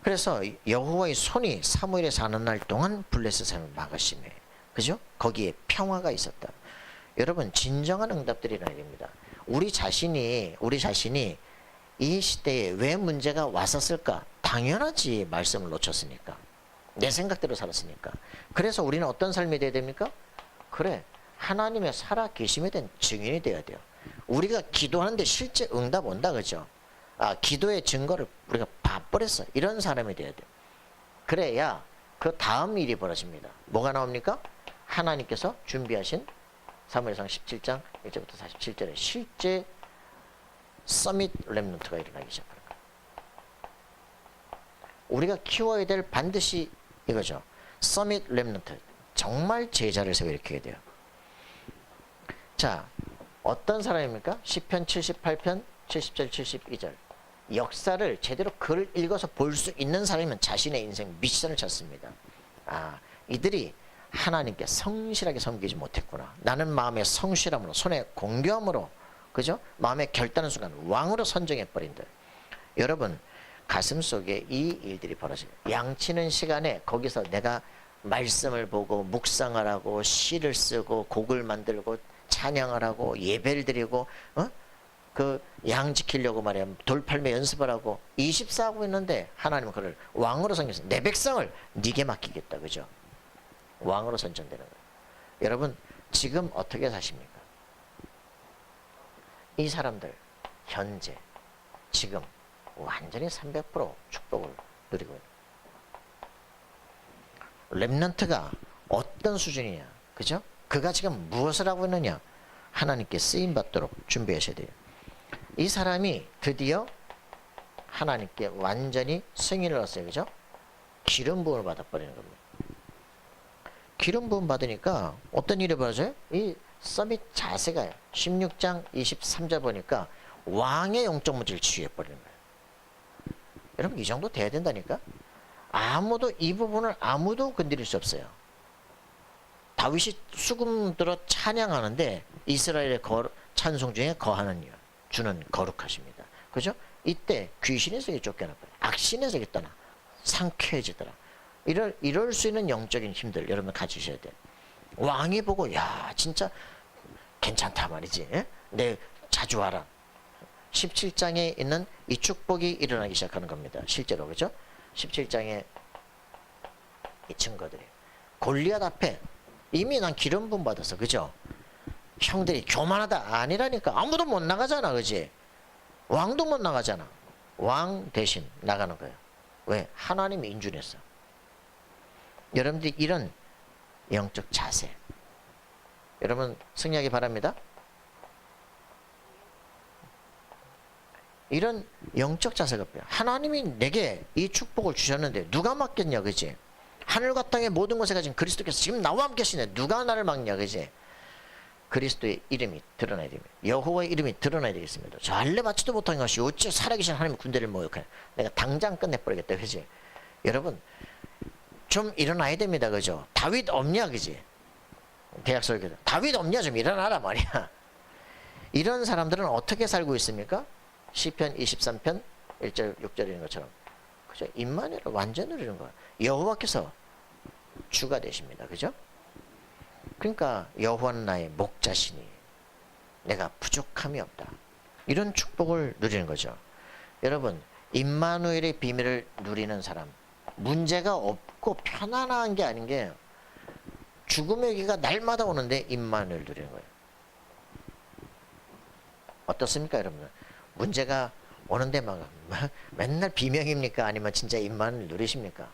그래서 여호와의 손이 사무엘에 사는 날 동안 블레셋 사람을 막으시네. 그죠? 거기에 평화가 있었다. 여러분, 진정한 응답들이 일어나야 됩니다. 우리 자신이 이 시대에 왜 문제가 왔었을까? 당연하지. 말씀을 놓쳤으니까. 내 생각대로 살았으니까. 그래서 우리는 어떤 삶이 돼야 됩니까? 그래, 하나님의 살아계심에 대한 증인이 돼야 돼요. 우리가 기도하는데 실제 응답 온다, 그죠? 아, 기도의 증거를 우리가 봐버렸어. 이런 사람이 돼야 돼요. 그래야 그 다음 일이 벌어집니다. 뭐가 나옵니까? 하나님께서 준비하신 사무엘상 17장 1절부터 47절에 실제 서밋 렘넌트가 일어나기 시작하는 거예요. 우리가 키워야 될 반드시 이거죠. 서밋 렘넌트. 정말 제자를 세워 일으켜야 돼요. 자, 어떤 사람입니까? 시편 78편 70절 72절. 역사를 제대로 글 읽어서 볼 수 있는 사람이면 자신의 인생 미션을 찾습니다. 아, 이들이 하나님께 성실하게 섬기지 못했구나. 나는 마음의 성실함으로 손에 공교함으로 그죠? 마음에 결단한 순간 왕으로 선정해 버린다. 여러분 가슴 속에 이 일들이 벌어져요. 양치는 시간에 거기서 내가 말씀을 보고 묵상을 하고 시를 쓰고 곡을 만들고 찬양을 하고 예배를 드리고 그 양 지키려고 말이야 돌팔매 연습을 하고 24하고 있는데 하나님은 그를 왕으로 선정해서 내 백성을 네게 맡기겠다. 그죠? 왕으로 선정되는 거예요. 여러분 지금 어떻게 사십니까? 이 사람들 현재 지금 완전히 300% 축복을 누리고 있는 렘넌트가 어떤 수준이냐, 그죠? 그가 지금 무엇을 하고 있느냐, 하나님께 쓰임 받도록 준비하셔야 돼요. 이 사람이 드디어 하나님께 완전히 승인을 얻었어요, 그죠? 기름 부음을 받아버리는 겁니다. 기름 부음 받으니까 어떤 일이 벌어져요? 이 서밋 자세가 16장 23절 보니까 왕의 영적 문제를 치유해버리는 거예요. 여러분 이 정도 돼야 된다니까. 아무도 이 부분을 아무도 건드릴 수 없어요. 다윗이 수금 들어 찬양하는데 이스라엘의 찬송 중에 거하는 이유 주는 거룩하십니다. 그죠? 이때 귀신에서 쫓겨나버려. 악신에서 떠나 상쾌해지더라. 이럴 수 있는 영적인 힘들 여러분 가지셔야 돼. 왕이 보고 야 진짜 괜찮다 말이지. 내 자주 와라. 17장에 있는 이 축복이 일어나기 시작하는 겁니다. 실제로 그죠? 17장에 이 증거들이 골리앗 앞에 이미 난 기름 부음 받았어. 그죠? 형들이 교만하다 아니라니까. 아무도 못 나가잖아. 그지? 왕도 못 나가잖아. 왕 대신 나가는 거예요. 왜? 하나님이 인준했어. 여러분들이 이런 영적 자세 여러분 승리하기 바랍니다. 이런 영적 자세가 없어요. 하나님이 내게 이 축복을 주셨는데 누가 막겠냐, 그지? 하늘과 땅의 모든 것에 가진 그리스도께서 지금 나와 함께 하시네. 누가 나를 막냐, 그지? 그리스도의 이름이 드러나야 됩니다. 여호와의 이름이 드러나야 되겠습니다. 저 알레 받지도 못한 것이 어찌 살아계신 하나님의 군대를 모욕하냐. 내가 당장 끝내버리겠다, 그지? 여러분 좀 일어나야 됩니다, 그죠? 다윗 없냐, 그지? 대학설교도 다윗 없냐, 좀 일어나라 말이야. 이런 사람들은 어떻게 살고 있습니까? 시편 23편 1절 6절인 것처럼 그죠? 임마누엘 완전 누리는 거야. 여호와께서 주가 되십니다. 그죠? 그러니까 여호와는 나의 목자시니 내가 부족함이 없다. 이런 축복을 누리는 거죠. 여러분 임마누엘의 비밀을 누리는 사람 문제가 없고 편안한 게 아닌 게 죽음의 기가 날마다 오는데 임마누엘 누리는 거예요. 어떻습니까 여러분? 문제가 오는데 막 맨날 비명입니까? 아니면 진짜 임마누엘 누리십니까?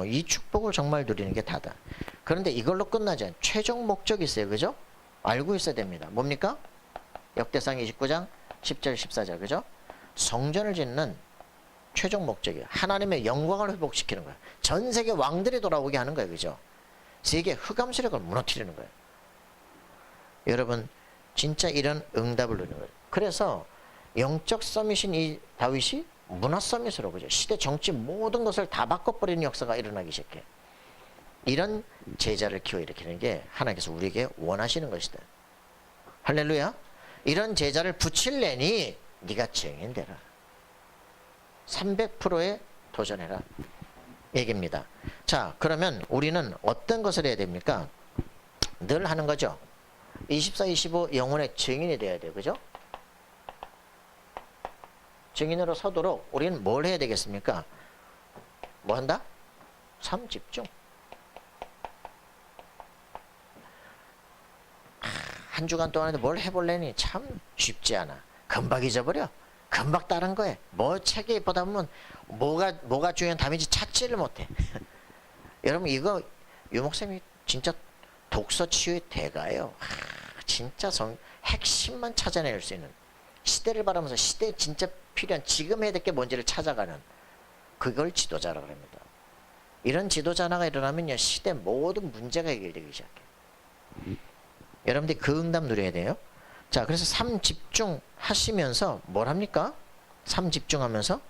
이 축복을 정말 누리는 게 다다. 그런데 이걸로 끝나지 않아요. 최종 목적이 있어요. 그죠? 알고 있어야 됩니다. 뭡니까? 역대상 29장 10절 14절 그죠? 성전을 짓는 최종 목적이에요. 하나님의 영광을 회복시키는 거예요. 전 세계 왕들이 돌아오게 하는 거예요. 그죠? 세계 흑암 세력을 무너뜨리는 거예요. 여러분 진짜 이런 응답을 누리는 거예요. 그래서 영적 서밋인 이 다윗이 문화 서밋으로 그죠? 시대 정치 모든 것을 다 바꿔버리는 역사가 일어나기 시작해. 이런 제자를 키워 일으키는 게 하나님께서 우리에게 원하시는 것이다. 할렐루야. 이런 제자를 붙일래니 네가 증인되라. 300%에 도전해라. 얘기입니다. 자 그러면 우리는 어떤 것을 해야 됩니까? 늘 하는 거죠. 24, 25 영혼의 증인이 돼야 돼요. 그죠? 증인으로 서도록 우리는 뭘 해야 되겠습니까? 뭐 한다? 삶 집중. 한 주간 동안에도 뭘 해볼래니 참 쉽지 않아. 금방 잊어버려. 금방 다른 거에 뭐 책에 보다 보면 뭐가 중요한 답인지 찾지를 못해. 여러분 이거 유목쌤이 진짜 독서 치유의 대가예요. 진짜 핵심만 찾아낼 수 있는 시대를 바라면서 시대에 진짜 필요한 지금 해야 될 게 뭔지를 찾아가는 그걸 지도자라고 합니다. 이런 지도자 하나가 일어나면요 시대 모든 문제가 해결되기 시작해. 여러분들이 그 응답 누려야 돼요. 자 그래서 삶 집중하시면서 뭘 합니까? 삶 집중하면서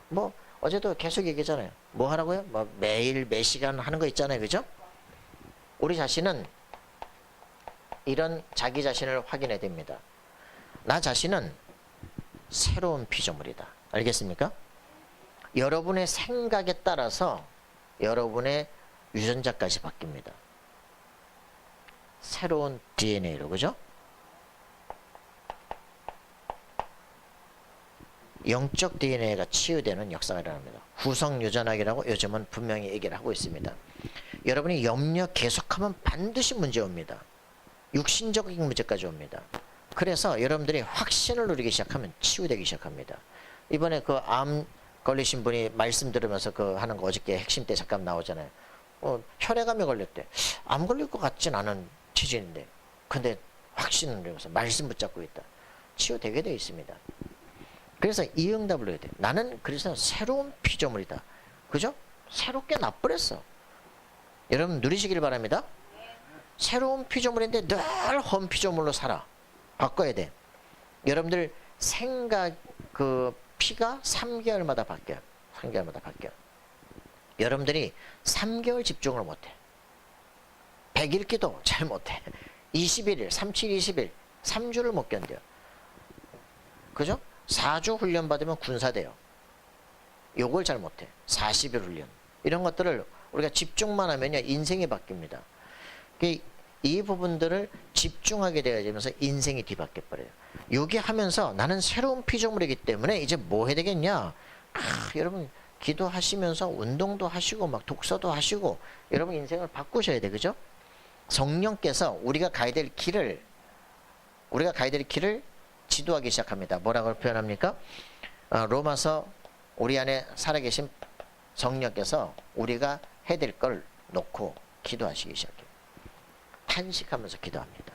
뭐 어제도 계속 얘기했잖아요. 뭐 하라고요? 뭐 매일 몇 시간 하는 거 있잖아요. 그죠? 우리 자신은 이런 자기 자신을 확인해야 됩니다. 나 자신은 새로운 피조물이다. 알겠습니까? 여러분의 생각에 따라서 여러분의 유전자까지 바뀝니다. 새로운 DNA로, 그죠? 영적 DNA가 치유되는 역사가 일어납니다. 후성유전학이라고 요즘은 분명히 얘기를 하고 있습니다. 여러분이 염려 계속하면 반드시 문제 옵니다. 육신적인 문제까지 옵니다. 그래서 여러분들이 확신을 누리기 시작하면 치유되기 시작합니다. 이번에 그 암 걸리신 분이 말씀 들으면서 그 하는 거 어저께 핵심 때 잠깐 나오잖아요. 혈액암에 걸렸대. 암 걸릴 것 같진 않은 체질인데 근데 확신을 누리면서 말씀 붙잡고 있다. 치유되게 되어 있습니다. 그래서 이 응답을 해야 돼. 나는 그래서 새로운 피조물이다. 그죠? 새롭게 나버렸어. 여러분 누리시길 바랍니다. 새로운 피조물인데 늘 험 피조물로 살아. 바꿔야 돼. 여러분들 생각 그 피가 3개월마다 바뀌어요. 3개월마다 바뀌어요. 여러분들이 3개월 집중을 못해. 100일 기도 잘 못해. 21일, 37, 20일, 3주를 못 견뎌요. 그죠? 4주 훈련 받으면 군사 돼요. 요걸 잘 못해. 40일 훈련. 이런 것들을 우리가 집중만 하면요 인생이 바뀝니다. 이 부분들을 집중하게 되어지면서 인생이 뒤바뀌어 버려요. 여기 하면서 나는 새로운 피조물이기 때문에 이제 뭐 해야 되겠냐? 여러분 기도하시면서 운동도 하시고 막 독서도 하시고 여러분 인생을 바꾸셔야 돼. 그죠? 성령께서 우리가 가야 될 길을 지도하기 시작합니다. 뭐라고 표현합니까? 로마서 우리 안에 살아계신 성령께서 우리가 해야 될 걸 놓고 기도하시기 시작해요. 탄식하면서 기도합니다.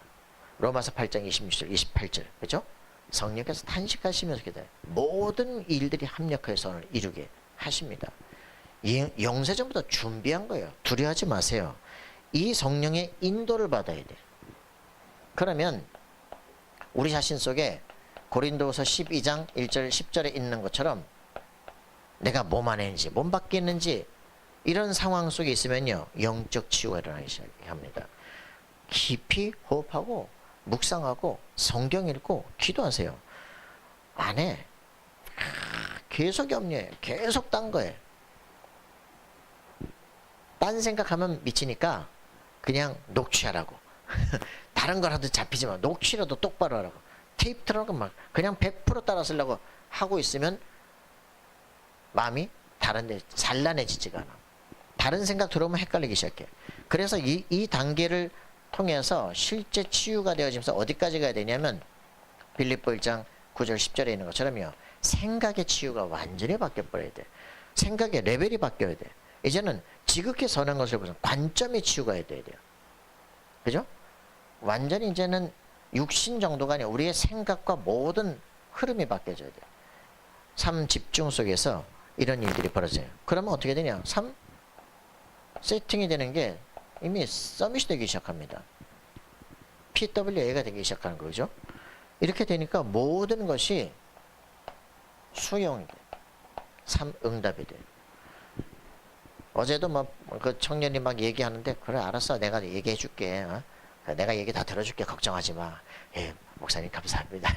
로마서 8장 26절 28절 그죠? 성령께서 탄식하시면서 기도해요. 모든 일들이 합력해서 오늘 이루게 하십니다. 영세전부터 준비한 거예요. 두려워하지 마세요. 이 성령의 인도를 받아야 돼. 그러면 우리 자신 속에 고린도후서 12장 1절 10절에 있는 것처럼 내가 몸 안에 있는지 몸 밖에 있는지 이런 상황 속에 있으면요 영적 치유가 일어나기 시작합니다. 깊이 호흡하고 묵상하고 성경 읽고 기도하세요. 안 해. 계속 염려해. 계속 딴 거예요. 딴 생각하면 미치니까 그냥 녹취하라고. 다른 거라도 잡히지 마. 녹취라도 똑바로 하라고. 테이프 틀어놓고 막 그냥 100% 따라 쓰려고 하고 있으면 마음이 다른 데 산란해지지가 않아. 다른 생각 들어오면 헷갈리기 시작해. 그래서 이 단계를 통해서 실제 치유가 되어지면서 어디까지 가야 되냐면 빌립보 1장 9절 10절에 있는 것처럼요. 생각의 치유가 완전히 바뀌어 버려야 돼. 생각의 레벨이 바뀌어야 돼. 이제는 지극히 선한 것을 보면 관점의 치유가 돼야 돼요. 그죠? 완전히 이제는 육신 정도가 아니라 우리의 생각과 모든 흐름이 바뀌어져야 돼요. 삶 집중 속에서 이런 일들이 벌어져요. 그러면 어떻게 되냐? 삶 세팅이 되는 게 이미 서밋이 되기 시작합니다. PWA가 되기 시작하는 거죠. 이렇게 되니까 모든 것이 수용이 돼. 삶 응답이 돼. 어제도 막 그 청년이 막 얘기하는데 그래 알았어 내가 얘기해 줄게. 내가 얘기 다 들어줄게 걱정하지 마. 예, 목사님 감사합니다.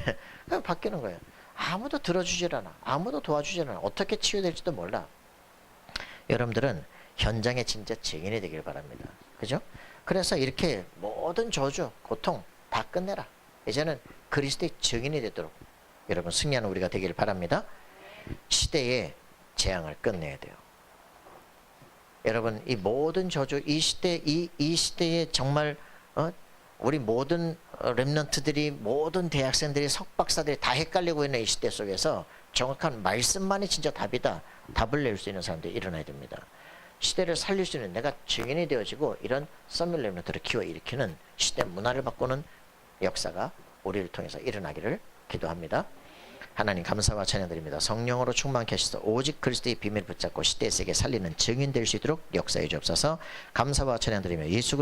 그럼 바뀌는 거예요. 아무도 들어주질 않아. 아무도 도와주질 않아. 어떻게 치유될지도 몰라. 여러분들은 현장의 진짜 증인이 되길 바랍니다. 그죠? 그래서 이렇게 모든 저주, 고통 다 끝내라. 이제는 그리스도의 증인이 되도록 여러분 승리하는 우리가 되길 바랍니다. 시대의 재앙을 끝내야 돼요. 여러분 이 모든 저주, 이 시대에 정말 우리 모든 렘넌트들이 모든 대학생들이 석박사들이 다 헷갈리고 있는 이 시대 속에서 정확한 말씀만이 진짜 답이다. 답을 낼 수 있는 사람들이 일어나야 됩니다. 시대를 살릴 수 있는 내가 증인이 되어지고 이런 서밋 렘넌트를 키워 일으키는 시대 문화를 바꾸는 역사가 우리를 통해서 일어나기를 기도합니다. 하나님 감사와 찬양드립니다. 성령으로 충만케 하셔서 오직 그리스도의 비밀을 붙잡고 시대의 세계 살리는 증인 될 수 있도록 역사해 주옵소서. 감사와 찬양드리며 예수